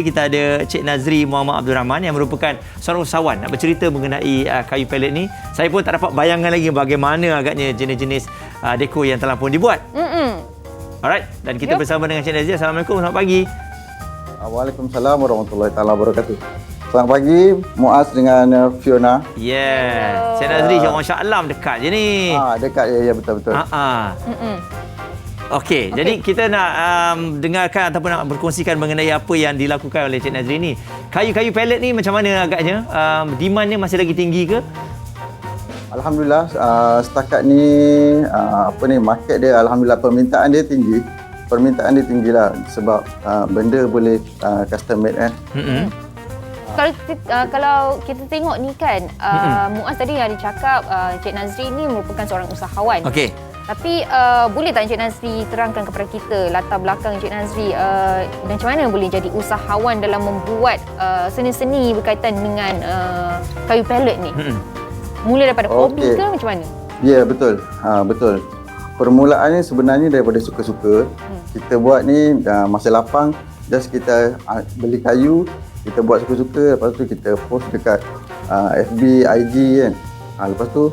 Kita ada Cik Nazri Muhammad Abdul Rahman yang merupakan seorang usahawan nak bercerita mengenai kayu pelet ni. Saya pun tak dapat bayangkan lagi bagaimana agaknya jenis-jenis dekor yang telah pun dibuat. Alright, dan kita bersama dengan Cik Nazri. Assalamualaikum, selamat pagi. Waalaikumsalam warahmatullahi taala wabarakatuh. Selamat pagi, Muaz dengan Fiona. Cik Nazri, Masya Allah dekat je ni. Dekat, ya betul-betul. Okey, jadi kita nak dengarkan ataupun nak berkongsikan mengenai apa yang dilakukan oleh Cik Nazri ni. Kayu-kayu pelet ni macam mana agaknya? Demandnya masih lagi tinggi ke? Alhamdulillah, setakat ni market dia, alhamdulillah permintaan dia tinggi. Permintaan dia tinggi lah sebab benda boleh custom made kan. Kalau kita tengok ni kan, Muaz tadi ada cakap Cik Nazri ni merupakan seorang usahawan. Okey. Tapi boleh tak Encik Nazri terangkan kepada kita latar belakang Encik Nazri dan macam mana boleh jadi usahawan dalam membuat seni-seni berkaitan dengan kayu pelet ni? Mula daripada hobi ke macam mana? Ya, betul. Betul. Permulaannya sebenarnya daripada suka-suka. Kita buat ni masa lapang, just kita beli kayu, kita buat suka-suka, lepas tu kita post dekat FB, IG kan. Lepas tu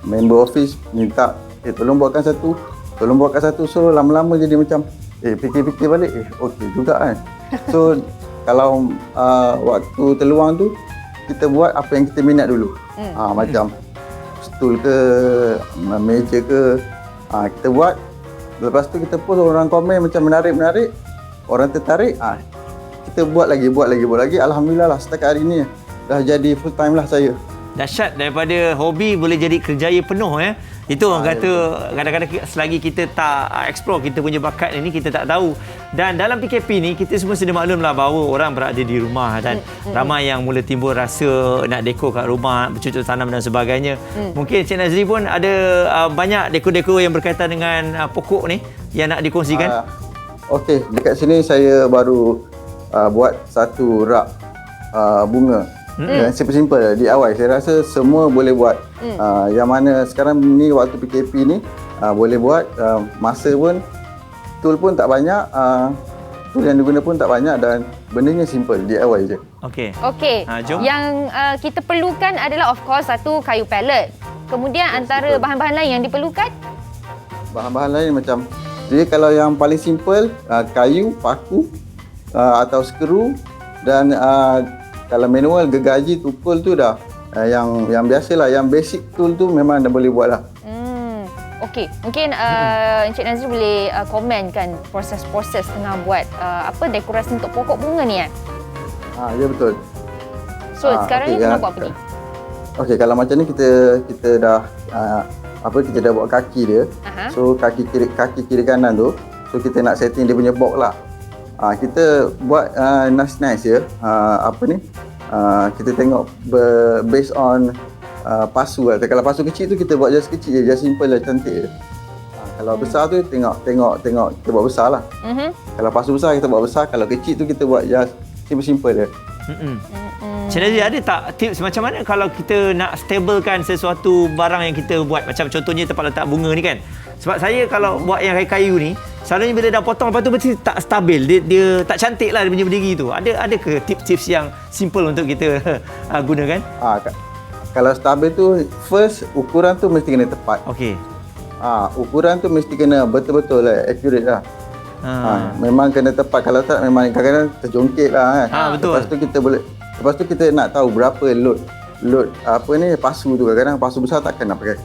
member office minta tolong buatkan satu. So lama-lama jadi macam fikir-fikir balik, okey juga kan. So kalau waktu terluang tu kita buat apa yang kita minat dulu. Macam stool ke, meja ke, kita buat. Lepas tu kita post, orang komen macam menarik, orang tertarik, kita buat lagi. Alhamdulillah lah, setakat hari ni dah jadi full time lah saya. Dahsyat, daripada hobi boleh jadi kerjaya penuh ya. Itu orang kata kadang-kadang selagi kita tak explore kita punya bakat ini, kita tak tahu. Dan dalam PKP ni kita semua sudah maklumlah bahawa orang berada di rumah dan ramai yang mula timbul rasa nak dekor kat rumah, bercocok tanam dan sebagainya. Mungkin Cik Nazri pun ada banyak dekor-dekor yang berkaitan dengan pokok ni yang nak dikongsikan. Okey, dekat sini saya baru buat satu rak bunga. Simple-simple DIY. Saya rasa semua boleh buat. Yang mana sekarang ni waktu PKP ni boleh buat. Masa pun, tool pun tak banyak, tool yang diguna pun tak banyak dan bendanya simple, DIY je. Okey. Jom. Yang kita perlukan adalah of course satu kayu pelet. Kemudian antara bahan-bahan lain yang diperlukan? Bahan-bahan lain macam, jadi kalau yang paling simple, kayu, paku atau skru dan kalau manual, gergaji, tukul tu dah yang biasalah, yang basic tool tu memang dah boleh buat lah. Okey, mungkin Encik Nazri boleh komenkan proses-proses tengah buat dekorasi untuk pokok bunga ni kan? Ya betul. So sekarang ni nak buat apa ni? Okey, kalau macam ni kita dah kita dah buat kaki dia. So kaki kiri kanan tu, so kita nak setting dia punya box lah. Kita buat nice ya. Kita tengok based on pasu lah. Kalau pasu kecil tu kita buat just kecil je, just simple lah, cantik je. Kalau besar tu tengok kita buat besar lah. Kalau pasu besar kita buat besar, kalau kecil tu kita buat just simple je. Cik Nazri, ada tak tips macam mana kalau kita nak stablekan sesuatu barang yang kita buat? Macam contohnya tempat letak bunga ni kan. Sebab saya kalau buat yang kayu ni, selalunya bila dah potong lepas tu mesti tak stabil. Dia tak cantik lah dia punya berdiri tu. Ada ke tips-tips yang simple untuk kita gunakan? Kalau stabil tu, first ukuran tu mesti kena tepat. Okey. Ukuran tu mesti kena betul-betul lah, accurate lah. Memang kena tepat. Kalau tak memang kadang-kadang terjongkit lah kan. Betul. Lepas tu kita nak tahu berapa load pasu tu. Kadang-kadang pasu besar takkan nak pakai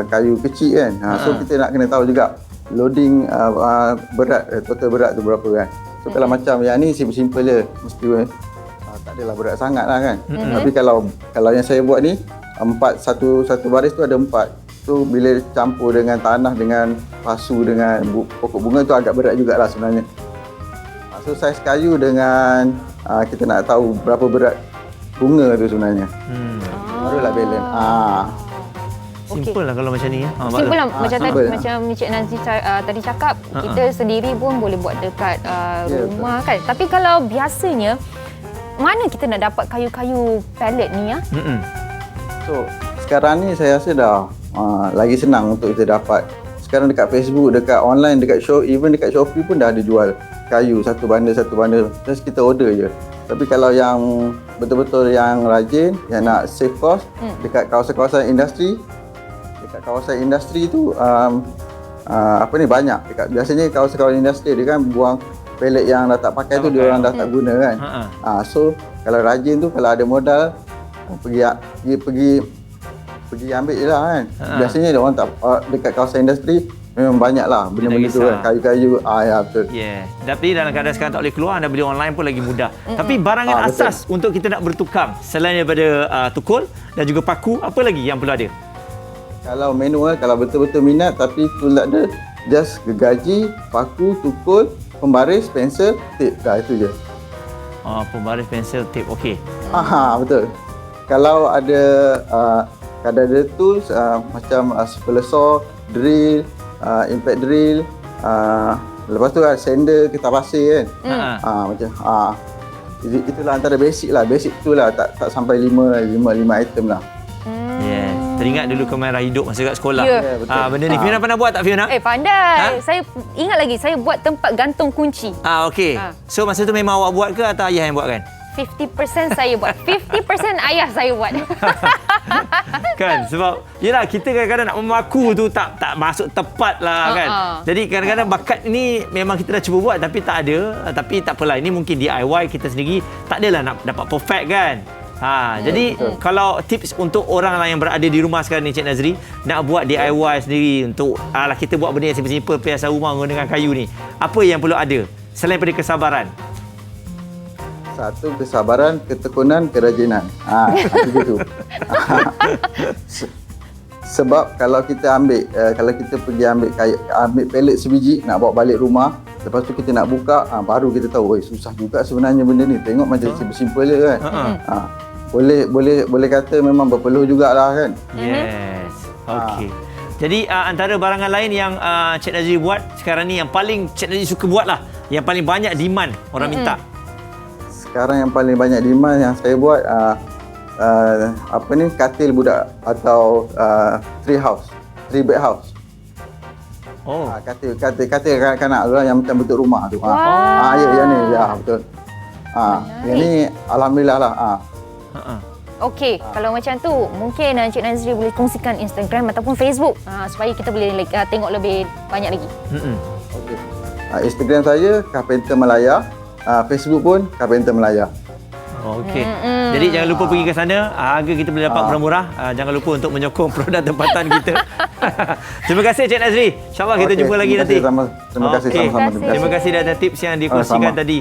kayu kecil kan. So kita nak kena tahu juga loading berat, total berat tu berapa kan. So kalau macam yang ni simple je, mesti tak adalah berat sangat lah kan. Tapi kalau yang saya buat ni, satu baris tu ada 4. So bila campur dengan tanah, dengan pasu, dengan pokok bunga tu agak berat jugalah sebenarnya. So saiz kayu dengan kita nak tahu berapa berat bunga tu sebenarnya. Barulah balance. Simple lah kalau macam ni. Simple lah. Macam Cik Nazri tadi cakap, kita sendiri pun boleh buat dekat rumah kan. Tapi kalau biasanya, mana kita nak dapat kayu-kayu pelet ni ya? So sekarang ni saya rasa dah lagi senang untuk kita dapat. Sekarang dekat Facebook, dekat online, dekat even dekat Shopee pun dah ada jual. kayu, satu bundle. Just kita order je. Tapi kalau yang betul-betul yang rajin, yang nak save cost, dekat kawasan-kawasan industri, tu banyak. Biasanya kawasan-kawasan industri dia kan buang pellet yang dah tak pakai tu dia orang dah tak guna kan. So kalau rajin tu, kalau ada modal, pergi ambil je lah kan. Biasanya dia orang tak dekat kawasan industri memang banyak lah benda-benda tu kan. Kayu-kayu, ya betul. Yes. Tapi dalam keadaan sekarang tak boleh keluar, anda beli online pun lagi mudah. Tapi barangan asas untuk kita nak bertukang, selain daripada tukul dan juga paku, apa lagi yang perlu ada? Kalau manual, kalau betul-betul minat tapi tool tak ada, just gergaji, paku, tukul, pembaris, pensel, tip. Dah itu je. Pembaris, pensel, tip. Okey. Betul. Kalau ada tools macam spiller saw, drill, impact drill, lepas tu sander, getah pasir kan. Itulah antara basic lah. Basic tu lah, tak sampai 5 item lah. Yes. Teringat dulu kamera hidup masa kat sekolah. Ya. Betul. Benda ni Fiona pernah buat tak, Fiona? Pandai. Saya ingat lagi, saya buat tempat gantung kunci. Okey. So masa tu memang awak buat ke atau ayah yang buat kan? 50% saya buat. 50% ayah saya buat. Kan sebab yelah kita kadang-kadang nak memaku tu tak masuk tepat lah kan. Jadi kadang-kadang bakat ni memang kita dah cuba buat tapi tak ada. Tapi tak apalah, ini mungkin DIY kita sendiri, tak adalah nak dapat perfect kan. Jadi kalau tips untuk orang yang berada di rumah sekarang ni, Cik Nazri, nak buat DIY sendiri untuk kita buat benda yang simple-simple, perhiasan rumah dengan kayu ni, apa yang perlu ada selain daripada kesabaran? Satu, kesabaran, ketekunan, kerajinan. Begitu. Sebab kalau kita pergi ambil pellet sebiji, nak bawa balik rumah, lepas tu kita nak buka, baru kita tahu, susah juga sebenarnya benda ni. Tengok macam simple je kan. Boleh kata memang berpeluh jugalah kan. Yes. Okey. Jadi antara barangan lain yang Cik Nazri buat sekarang ni, yang paling Cik Nazri suka buat lah, yang paling banyak demand orang minta. Sekarang yang paling banyak demand yang saya buat katil budak atau three bed house. Katil kanak-kanak yang macam bentuk rumah tu. Yang ni betul. Yang ni alhamdulillah lah. Okey, kalau macam tu mungkin Encik Nazri boleh kongsikan Instagram ataupun Facebook supaya kita boleh tengok lebih banyak lagi. Okey. Instagram saya Carpenter Melaya, Facebook pun Carpenter Melaya. Okey. Jadi jangan lupa pergi ke sana. Harga kita boleh dapat murah-murah. Jangan lupa untuk menyokong produk tempatan kita. Terima kasih Cik Nazri. InsyaAllah kita jumpa lagi nanti. Terima kasih sama-sama. Terima kasih dah ada tips yang dikongsikan tadi.